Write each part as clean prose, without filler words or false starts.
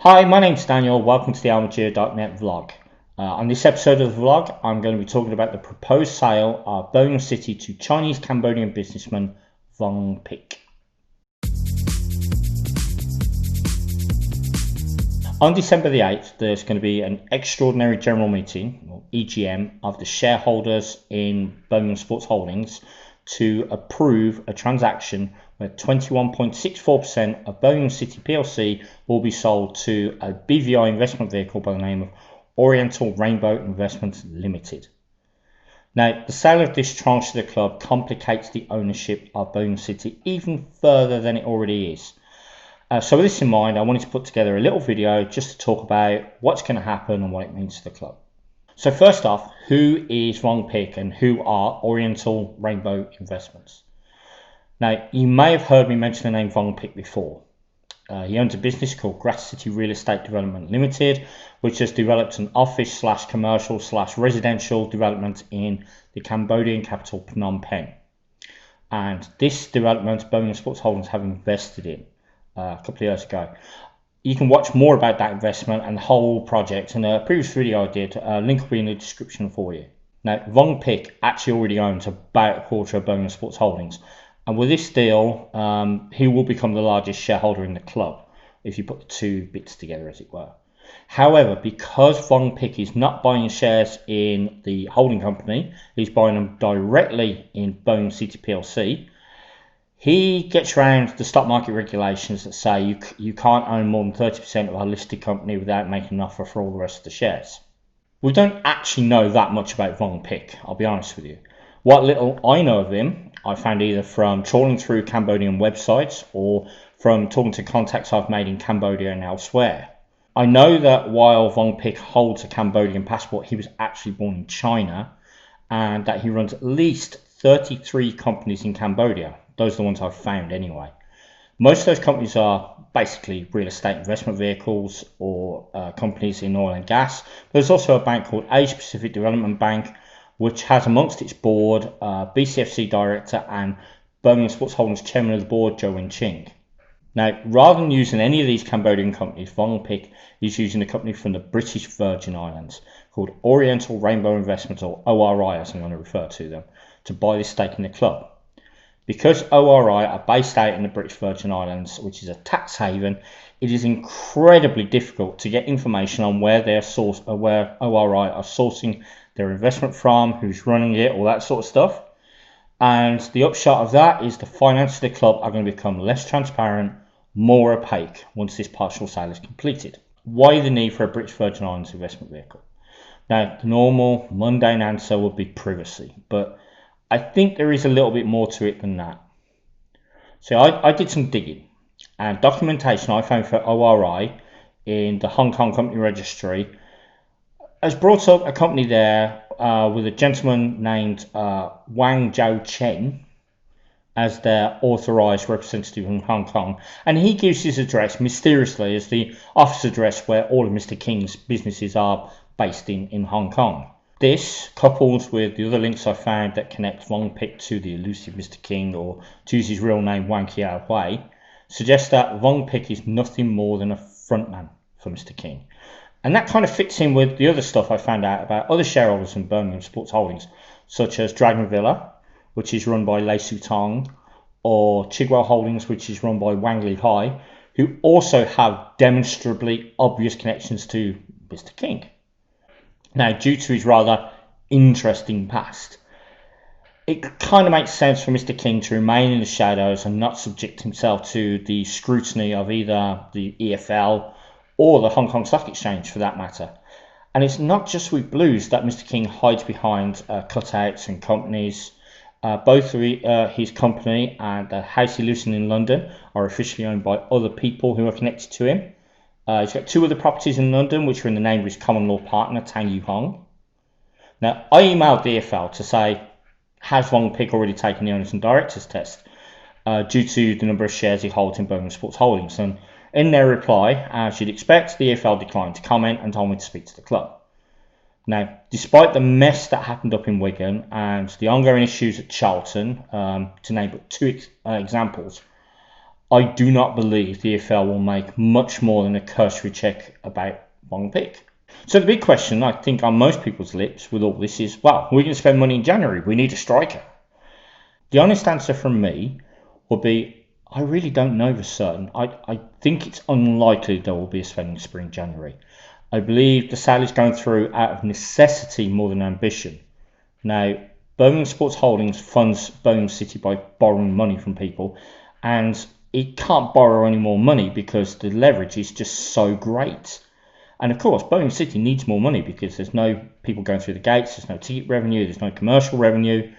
Hi, my name's Daniel. Welcome to the Armature.net vlog. On this episode of the vlog, I'm going to be talking about the proposed sale of Birmingham City to Chinese-Cambodian businessman Vong Pech. On December the 8th, there's going to be an extraordinary general meeting, or EGM, of the shareholders in Birmingham Sports Holdings to approve a transaction where 21.64% of Birmingham City plc will be sold to a BVI investment vehicle by the name of Oriental Rainbow Investments Limited. Now, the sale of this tranche to the club complicates the ownership of Birmingham City even further than it already is. So with this in mind, I wanted to put together a little video just to talk about what's going to happen and what it means to the club. So first off, who is Vong Pik and who are Oriental Rainbow Investments? Now, you may have heard me mention the name Vong Pik before. He owns a business called Grass City Real Estate Development Limited, which has developed an office/commercial/residential development in the Cambodian capital Phnom Penh. And this development, Birmingham Sports Holdings have invested in a couple of years ago. You can watch more about that investment and the whole project in a previous video I did. Link will be in the description for you. Now, Vong Pik actually already owns about a quarter of Birmingham Sports Holdings. And with this deal, he will become the largest shareholder in the club, if you put the two bits together, as it were. However, because Vong Pik is not buying shares in the holding company, he's buying them directly in Birmingham City plc, he gets around the stock market regulations that say you can't own more than 30% of a listed company without making an offer for all the rest of the shares. We don't actually know that much about Vong Pik, I'll be honest with you. What little I know of him, I found either from trawling through Cambodian websites or from talking to contacts I've made in Cambodia and elsewhere. I know that while Vong Pik holds a Cambodian passport, he was actually born in China, and that he runs at least 33 companies in Cambodia. Those are the ones I've found anyway. Most of those companies are basically real estate investment vehicles or companies in oil and gas. There's also a bank called Asia Pacific Development Bank, which has amongst its board BCFC director and Birmingham Sports Holdings chairman of the board, Jo Win Ching. Now, rather than using any of these Cambodian companies, Vong Pik is using a company from the British Virgin Islands called Oriental Rainbow Investments, or ORI as I'm going to refer to them, to buy this stake in the club. Because ORI are based out in the British Virgin Islands, which is a tax haven, it is incredibly difficult to get information on where ORI are sourcing their investment from, who's running it, all that sort of stuff. And the upshot of that is the finances of the club are going to become less transparent, more opaque once this partial sale is completed. Why the need for a British Virgin Islands investment vehicle? Now, the normal mundane answer would be privacy, but I think there is a little bit more to it than that. So I did some digging, and documentation I found for ORI in the Hong Kong Company Registry has brought up a company there with a gentleman named Wang Zhao Chen as their authorised representative in Hong Kong, and he gives his address mysteriously as the office address where all of Mr. King's businesses are based in Hong Kong. This, coupled with the other links I found that connect Vong Pik to the elusive Mr. King, or to use his real name Wang Kiao Hui, suggests that Vong Pik is nothing more than a frontman for Mr. King. And that kind of fits in with the other stuff I found out about other shareholders in Birmingham Sports Holdings, such as Dragon Villa, which is run by Lei Su Tong, or Chigwell Holdings, which is run by Wang Li Hai, who also have demonstrably obvious connections to Mr. King. Now, due to his rather interesting past, it kind of makes sense for Mr. King to remain in the shadows and not subject himself to the scrutiny of either the EFL or the Hong Kong Stock Exchange for that matter. And it's not just with blues that Mr. King hides behind cutouts and companies. Both his company and the house he lives in London are officially owned by other people who are connected to him. He's got two other properties in London, which are in the name of his common law partner, Tang Yu Hong. Now, I emailed DFL to say, has Vong Pik already taken the owners and directors test due to the number of shares he holds in Birmingham Sports Holdings? And in their reply, as you'd expect, DFL declined to comment and told me to speak to the club. Now, despite the mess that happened up in Wigan and the ongoing issues at Charlton, to name but two examples, I do not believe the EFL will make much more than a cursory check about Vong Pech. So the big question, I think, on most people's lips with all this is, well, we're going to spend money in January. We need a striker. The honest answer from me would be, I really don't know for certain. I think it's unlikely there will be a spending spree in January. I believe the sale is going through out of necessity more than ambition. Now, Birmingham Sports Holdings funds Birmingham City by borrowing money from people, and it can't borrow any more money because the leverage is just so great. And of course, Birmingham City needs more money because there's no people going through the gates, there's no ticket revenue, there's no commercial revenue.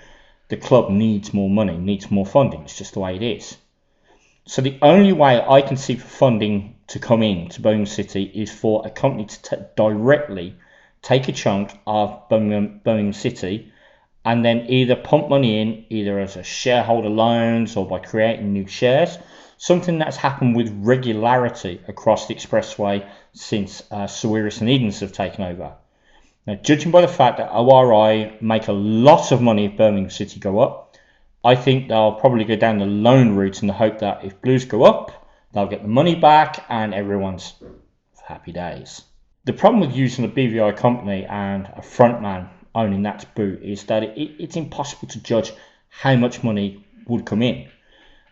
The club needs more money, needs more funding. It's just the way it is. So the only way I can see for funding to come in to Birmingham City is for a company to directly take a chunk of Birmingham City and then either pump money in, either as a shareholder loans or by creating new shares, something that's happened with regularity across the expressway since Sawiris and Edens have taken over. Now, judging by the fact that ORI make a lot of money if Birmingham City go up, I think they'll probably go down the loan route in the hope that if Blues go up, they'll get the money back and everyone's happy days. The problem with using a BVI company and a frontman owning that to boot is that it's impossible to judge how much money would come in.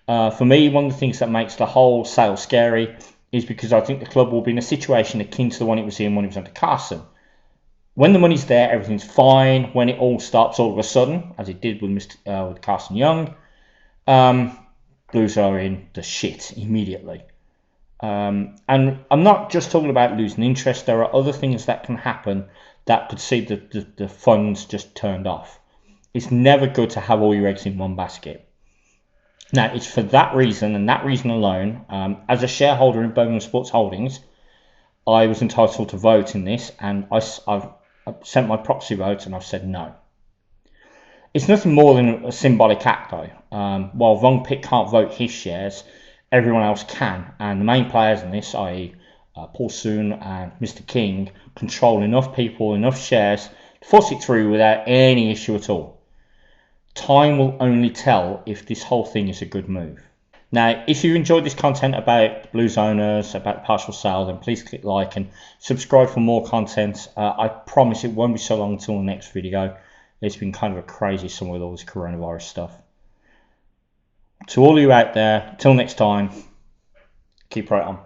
For me, one of the things that makes the whole sale scary is because I think the club will be in a situation akin to the one it was in when it was under Carson. When the money's there, everything's fine. When it all stops all of a sudden, as it did with Carson Young, Blues are in the shit immediately. And I'm not just talking about losing interest. There are other things that can happen that could see the funds just turned off. It's never good to have all your eggs in one basket. Now, it's for that reason and that reason alone, as a shareholder in Birmingham Sports Holdings, I was entitled to vote in this, and I've sent my proxy vote and I've said no. It's nothing more than a symbolic act though. While Vong Pik can't vote his shares, everyone else can, and the main players in this, i.e. Paul Soon and Mr. King, control enough people, enough shares to force it through without any issue at all. Time will only tell if this whole thing is a good move. Now, if you enjoyed this content about Blues owners, about partial sale, then please click like and subscribe for more content. I promise it won't be so long until the next video. It's been kind of a crazy summer with all this coronavirus stuff. To all of you out there, till next time, keep right on.